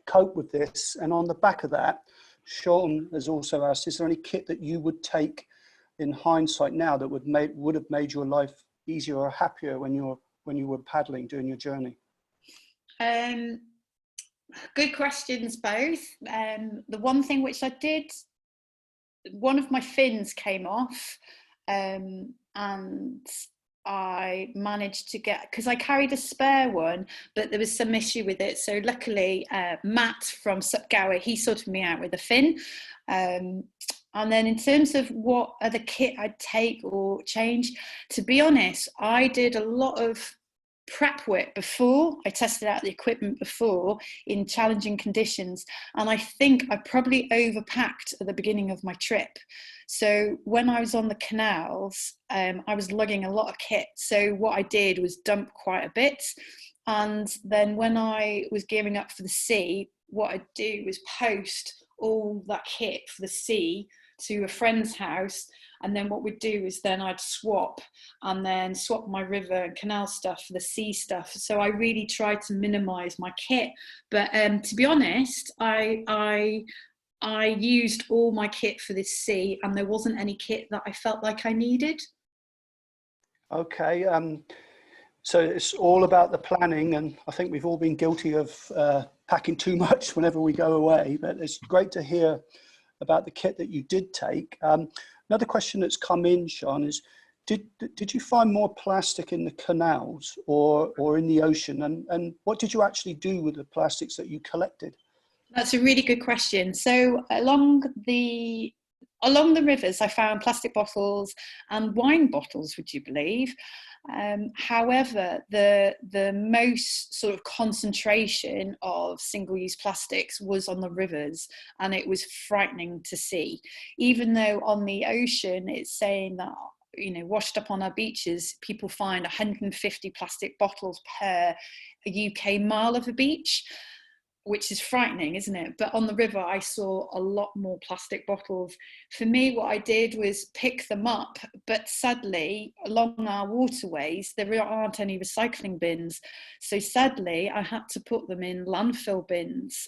cope with this? And on the back of that, Sean has also asked, is there any kit that you would take in hindsight now that would have made your life easier or happier when you were paddling, doing your journey? Good questions, both. The one thing which I did, one of my fins came off, and I managed to get, because I carried a spare one, but there was some issue with it. So luckily, Matt from SUP, he sorted me out with a fin. And then in terms of what other kit I'd take or change, to be honest, I did a lot of prep work before. I tested out the equipment before in challenging conditions, and I think I probably overpacked at the beginning of my trip. So when I was on the canals, I was lugging a lot of kit. So what I did was dump quite a bit, and then when I was gearing up for the sea, what I'd do was post all that kit for the sea to a friend's house, and then what we'd do is then I'd swap my river and canal stuff for the sea stuff. So I really tried to minimize my kit, but to be honest, I used all my kit for this sea, and there wasn't any kit that I felt like I needed. Okay, so it's all about the planning, and I think we've all been guilty of packing too much whenever we go away, but it's great to hear about the kit that you did take. Another question that's come in, Sian, is did you find more plastic in the canals or in the ocean, and what did you actually do with the plastics that you collected? That's a really good question. So along the rivers, I found plastic bottles and wine bottles, would you believe? However, the most sort of concentration of single-use plastics was on the rivers, and it was frightening to see. Even though on the ocean, it's saying that, you know, washed up on our beaches, people find 150 plastic bottles per UK mile of a beach, which is frightening, isn't it? But on the river, I saw a lot more plastic bottles. For me, what I did was pick them up, but sadly, along our waterways, there aren't any recycling bins. So sadly, I had to put them in landfill bins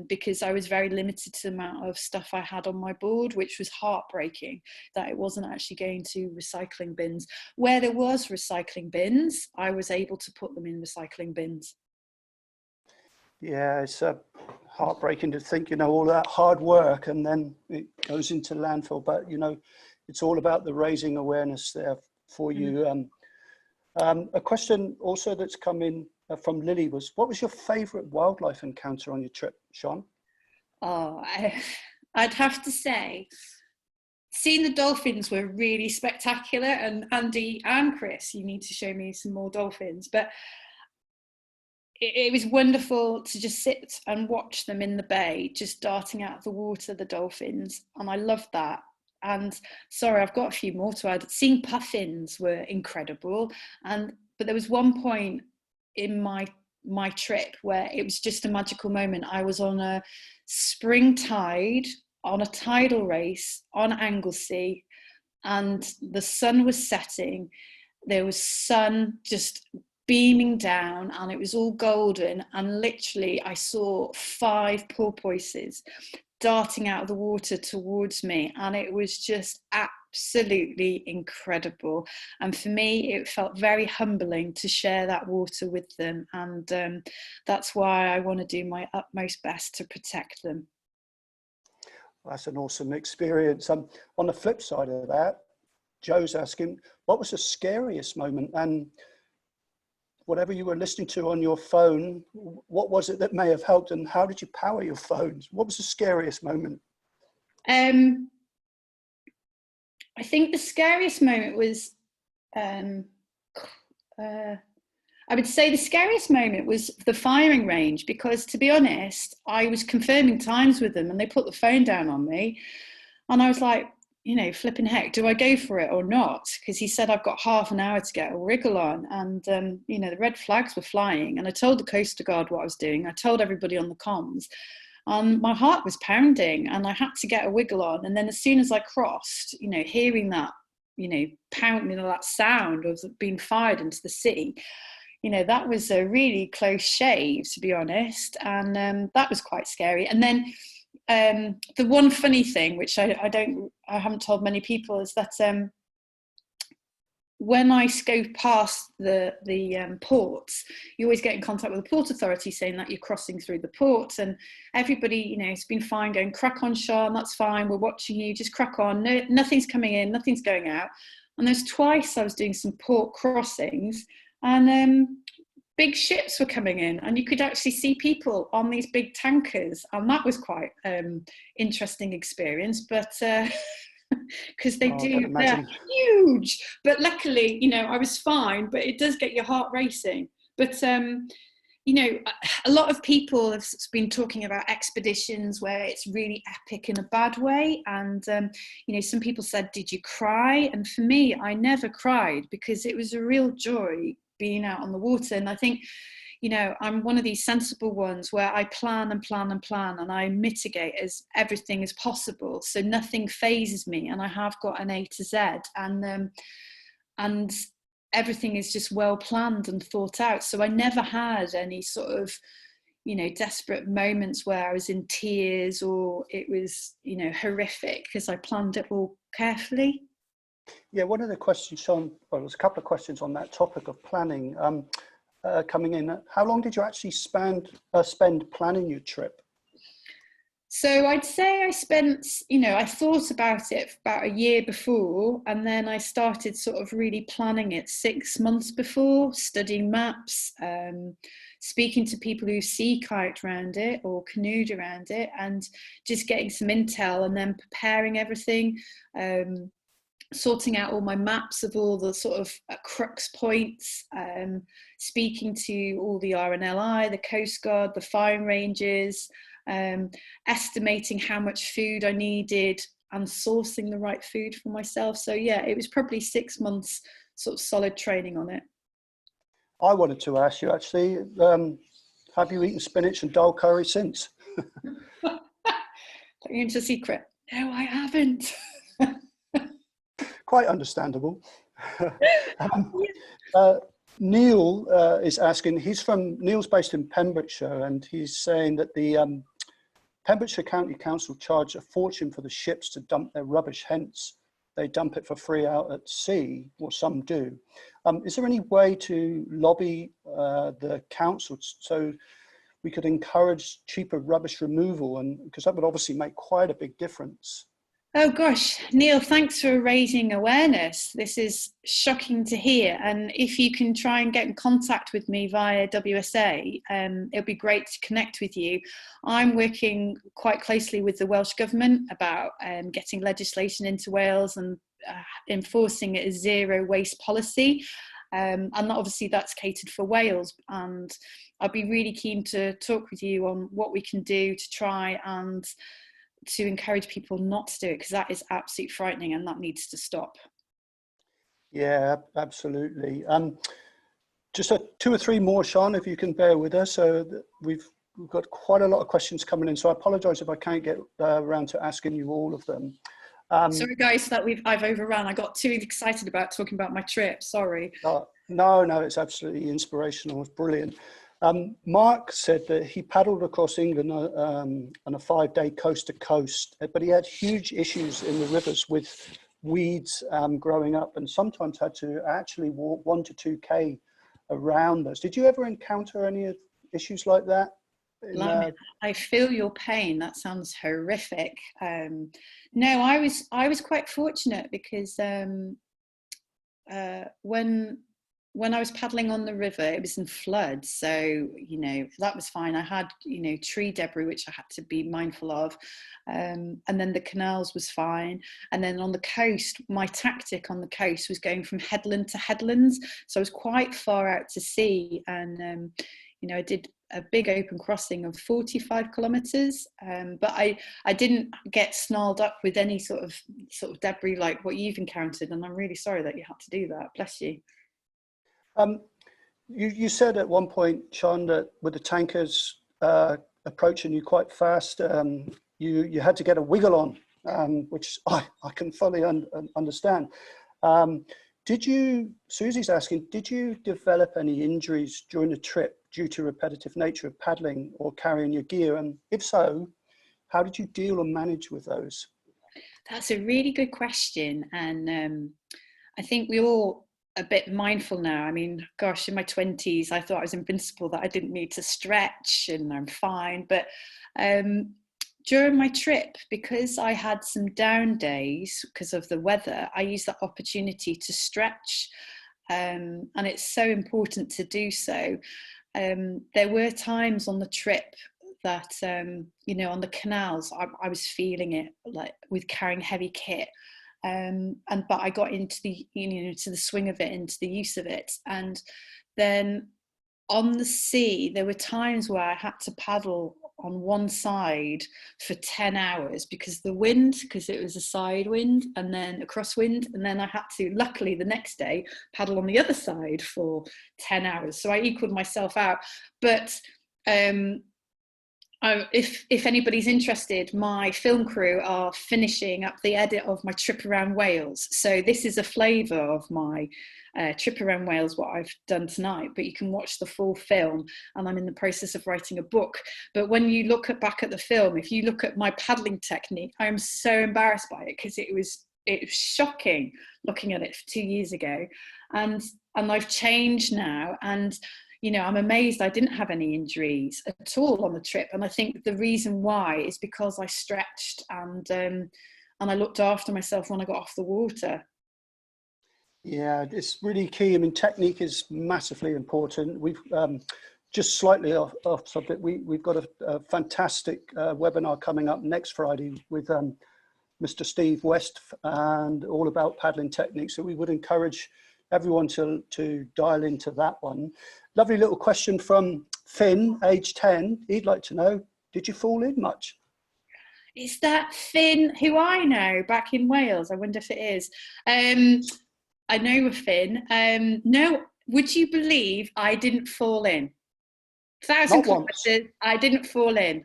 because I was very limited to the amount of stuff I had on my board, which was heartbreaking that it wasn't actually going to recycling bins. Where there was recycling bins, I was able to put them in recycling bins. Yeah, it's heartbreaking to think, you know, all that hard work and then it goes into landfill. But, you know, it's all about the raising awareness there for you. A question also that's come in from Lily was, what was your favourite wildlife encounter on your trip, Sian? Oh, I'd have to say, seeing the dolphins were really spectacular. And Andy and Chris, you need to show me some more dolphins. But it was wonderful to just sit and watch them in the bay, just darting out of the water, the dolphins. And I loved that. And sorry, I've got a few more to add. Seeing puffins were incredible. But there was one point in my trip where it was just a magical moment. I was on a spring tide, on a tidal race, on Anglesey, and the sun was setting. There was sun just beaming down, and it was all golden, and literally I saw 5 porpoises darting out of the water towards me, and it was just absolutely incredible. And for me, it felt very humbling to share that water with them, and that's why I want to do my utmost best to protect them. That's an awesome experience. On the flip side of that, Joe's asking, what was the scariest moment? And whatever you were listening to on your phone, what was it that may have helped, and how did you power your phones? What was the scariest moment? I think the scariest moment was, I would say the scariest moment was the firing range, because to be honest, I was confirming times with them and they put the phone down on me. And I was like, you know, flipping heck, do I go for it or not? Because he said I've got half an hour to get a wriggle on, and you know, the red flags were flying, and I told the Coast Guard what I was doing. I told everybody on the comms, and my heart was pounding, and I had to get a wiggle on. And then as soon as I crossed, you know, hearing that, you know, pounding, you know, that sound of being fired into the sea, you know, that was a really close shave, to be honest, and that was quite scary. And then the one funny thing, which I haven't told many people, is that when I go past the ports, you always get in contact with the port authority saying that you're crossing through the ports, and everybody, you know, it's been fine, going, crack on, Sian, that's fine, we're watching you, just crack on, no, nothing's coming in, nothing's going out. And there's twice I was doing some port crossings, and big ships were coming in, and you could actually see people on these big tankers, and that was quite interesting experience. But because they're huge, but luckily, you know, I was fine. But it does get your heart racing. But you know, a lot of people have been talking about expeditions where it's really epic in a bad way. And, you know, some people said, did you cry? And for me, I never cried because it was a real joy being out on the water. And I think, you know, I'm one of these sensible ones where I plan and plan and plan, and I mitigate as everything as possible. So nothing phases me, and I have got an A to Z. And everything is just well planned and thought out. So I never had any sort of, you know, desperate moments where I was in tears or it was, you know, horrific, because I planned it all carefully. Yeah, one of the questions, Sean, well, there's a couple of questions on that topic of planning coming in. How long did you actually spend planning your trip? So I'd say I spent, you know, I thought about it for about a year before, and then I started sort of really planning it 6 months before, studying maps, speaking to people who sea kayaked around it or canoed around it, and just getting some intel, and then preparing everything, sorting out all my maps of all the sort of crux points, speaking to all the RNLI, the Coast Guard, the fire rangers, estimating how much food I needed and sourcing the right food for myself. So yeah, it was probably 6 months sort of solid training on it. I wanted to ask you actually, have you eaten spinach and dal curry since? Into a secret. No, I haven't. Quite understandable. Neil is asking, Neil's based in Pembrokeshire, and he's saying that the Pembrokeshire County Council charge a fortune for the ships to dump their rubbish, hence they dump it for free out at sea, or some do. Is there any way to lobby the council so we could encourage cheaper rubbish removal, and because that would obviously make quite a big difference? Oh gosh, Neil, thanks for raising awareness. This is shocking to hear. And if you can try and get in contact with me via WSA, it'll be great to connect with you. I'm working quite closely with the Welsh Government about getting legislation into Wales and enforcing a zero waste policy. And obviously that's catered for Wales. And I'd be really keen to talk with you on what we can do to try and to encourage people not to do it, because that is absolutely frightening and that needs to stop. Yeah, absolutely. Just 2 or 3 more, Sian, if you can bear with us. So we've got quite a lot of questions coming in, so I apologise if I can't get around to asking you all of them. Sorry guys that I've overrun. I got too excited about talking about my trip, sorry. No, it's absolutely inspirational, it's brilliant. Mark said that he paddled across England on a 5-day coast to coast, but he had huge issues in the rivers with weeds growing up, and sometimes had to actually walk 1 to 2K around those. Did you ever encounter any issues like that? I feel your pain. That sounds horrific. No, I was quite fortunate because when I was paddling on the river, it was in flood. So, you know, that was fine. I had, you know, tree debris, which I had to be mindful of. And then the canals was fine. And then on the coast, my tactic on the coast was going from headland to headlands. So I was quite far out to sea. And, you know, I did a big open crossing of 45 kilometers. But I didn't get snarled up with any sort of debris like what you've encountered. And I'm really sorry that you had to do that. Bless you. You said at one point, Sian, that with the tankers approaching you quite fast, you had to get a wiggle on, which I can fully understand. Susie's asking, did you develop any injuries during the trip due to repetitive nature of paddling or carrying your gear? And if so, how did you deal or manage with those? That's a really good question. And I think we all a bit mindful now. I mean, gosh, in my 20s, I thought I was invincible, that I didn't need to stretch and I'm fine. But during my trip, because I had some down days because of the weather, I used that opportunity to stretch. And it's so important to do so. There were times on the trip that, you know, on the canals, I was feeling it, like with carrying heavy kit. But I got into the, you know, to the swing of it, into the use of it. And then on the sea, there were times where I had to paddle on one side for 10 hours because it was a side wind and then a crosswind, and then I had to, luckily the next day, paddle on the other side for 10 hours. So I equaled myself out. But if anybody's interested, my film crew are finishing up the edit of my trip around Wales. So this is a flavour of my trip around Wales, what I've done tonight, but you can watch the full film, and I'm in the process of writing a book. But when you look back at the film, if you look at my paddling technique, I'm so embarrassed by it because it was shocking looking at it 2 years ago, and I've changed now, and you know, I'm amazed I didn't have any injuries at all on the trip. And I think the reason why is because I stretched and I looked after myself when I got off the water. Yeah, it's really key. I mean, technique is massively important. We've just slightly off subject. We've got a fantastic webinar coming up next Friday with Mr. Steve West, and all about paddling techniques. So we would encourage everyone to dial into that one. Lovely little question from Finn, age 10. He'd like to know, did you fall in much? Is that Finn, who I know back in Wales? I wonder if it is. I know a Finn. No, would you believe I didn't fall in? 1,000 kilometres, I didn't fall in.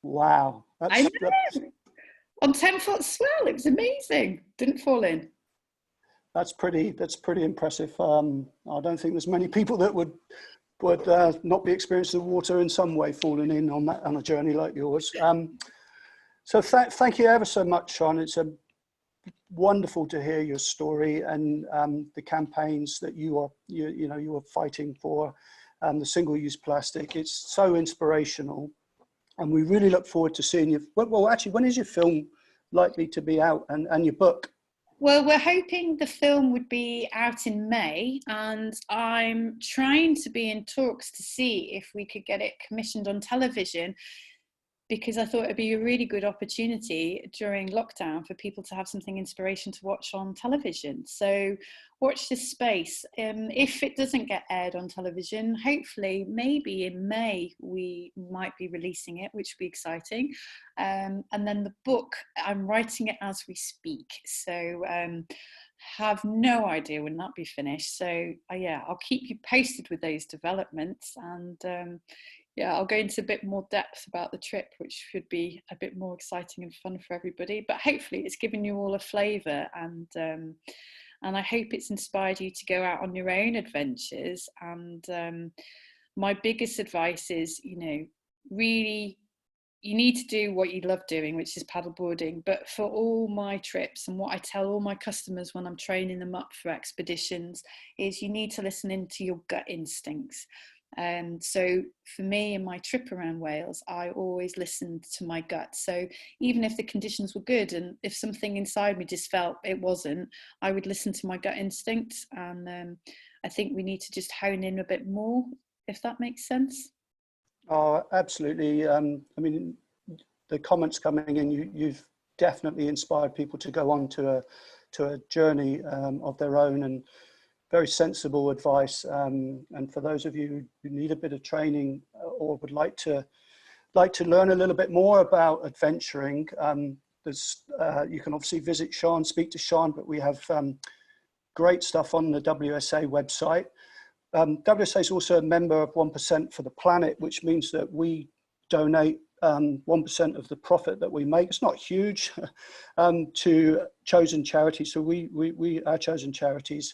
Wow. I know. On 10-foot swell, it was amazing. Didn't fall in. That's pretty impressive. I don't think there's many people that would not be experiencing the water in some way, falling in on a journey like yours. So thank you ever so much, Sian. It's wonderful to hear your story and the campaigns that you are fighting for, the single-use plastic. It's so inspirational, and we really look forward to seeing you. Well, actually, when is your film likely to be out, and your book? Well, we're hoping the film would be out in May, and I'm trying to be in talks to see if we could get it commissioned on television, because I thought it'd be a really good opportunity during lockdown for people to have something inspiration to watch on television. So watch this space. If it doesn't get aired on television, hopefully maybe in May we might be releasing it, which would be exciting. And then the book, I'm writing it as we speak. So have no idea when that'll be finished. So yeah, I'll keep you posted with those developments, and yeah, I'll go into a bit more depth about the trip, which should be a bit more exciting and fun for everybody. But hopefully it's given you all a flavour, and I hope it's inspired you to go out on your own adventures. And my biggest advice is, really, you need to do what you love doing, which is paddleboarding. But for all my trips, and what I tell all my customers when I'm training them up for expeditions, is you need to listen into your gut instincts. So for me, in my trip around Wales, I always listened to my gut. So even if the conditions were good, and if something inside me just felt it wasn't, I would listen to my gut instincts. And I think we need to just hone in a bit more, if that makes sense. Oh, absolutely. I mean, the comments coming in, you've definitely inspired people to go on to a journey of their own, and very sensible advice. And for those of you who need a bit of training or would like to learn a little bit more about adventuring, you can obviously visit Sian, speak to Sian, but we have great stuff on the WSA website. WSA is also a member of 1% for the Planet, which means that we donate 1% of the profit that we make. It's not huge, to chosen charities. So our chosen charities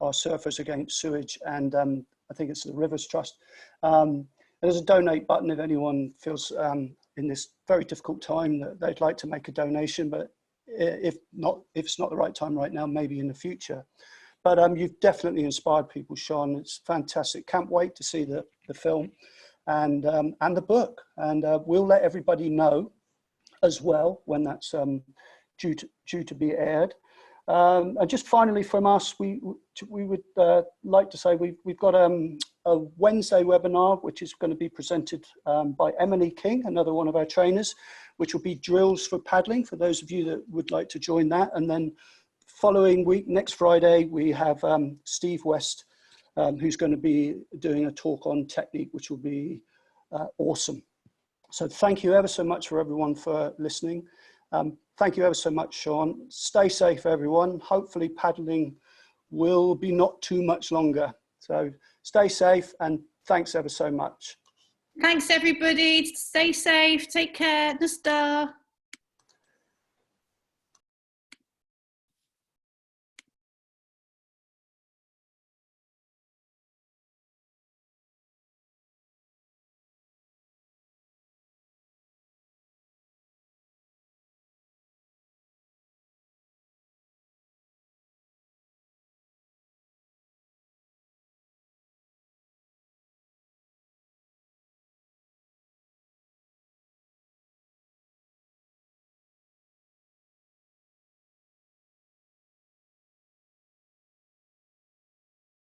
are Surfers Against Sewage, and I think it's the Rivers Trust. There's a donate button if anyone feels in this very difficult time that they'd like to make a donation, but if it's not the right time right now, maybe in the future. But you've definitely inspired people, Sian. It's fantastic. Can't wait to see the film and the book. And we'll let everybody know as well when that's due to be aired. And just finally from us, we would like to say we've got a Wednesday webinar, which is going to be presented by Emily King, another one of our trainers, which will be drills for paddling for those of you that would like to join that. And then following week, next Friday, we have Steve West who's going to be doing a talk on technique, which will be awesome. So thank you ever so much for everyone for listening. Thank you ever so much, Sean. Stay safe, everyone. Hopefully paddling will be not too much longer. So stay safe, and thanks ever so much. Thanks, everybody. Stay safe. Take care. Nasta.